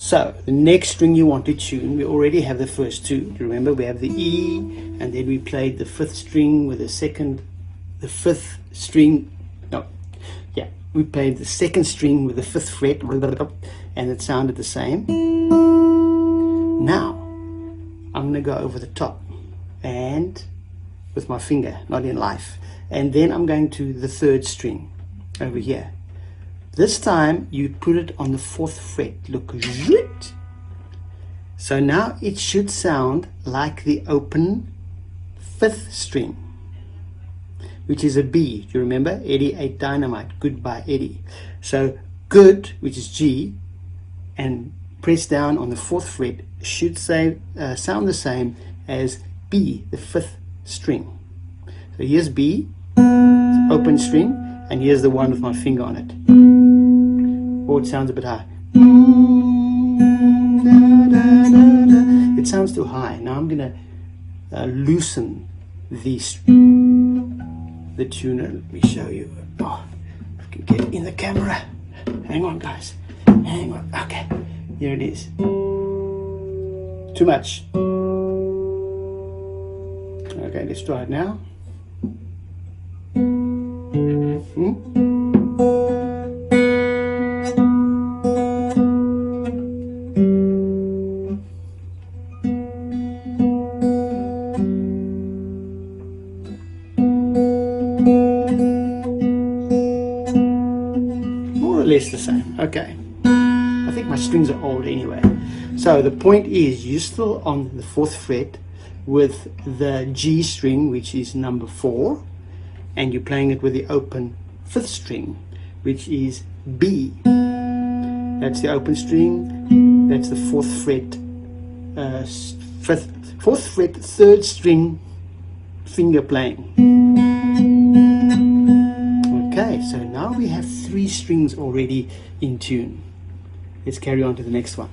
So the next string you want to tune, we already have the first two. Remember, we have the E, and then we played the fifth string with the fifth string. No, yeah, we played the second string with the fifth fret, and it sounded the same. Now I'm going to go over the top and with my finger, not in life, and then I'm going to the third string over here. This time you put it on the fourth fret. Look, so now it should sound like the open fifth string, which is a B. Do you remember? Eddie ate dynamite. Goodbye, Eddie. So good, which is G, and press down on the fourth fret should sound the same as B, the fifth string. So here's B, open string, and here's the one with my finger on it. Oh, it sounds a bit high. It sounds too high. Now I'm going to loosen the tuner. Let me show you. Oh, I can get in the camera. Hang on, guys. Hang on. Okay, here it is. Too much. Okay, let's try it now. More or less the same. Okay, I think my strings are old anyway. So the point is, you're still on the fourth fret with the G string, which is number 4, and you're playing it with the open fifth string, which is B. That's the open string. That's the fourth fret, fourth fret, third string finger playing. Okay, so now we have 3 strings already in tune. Let's carry on to the next one.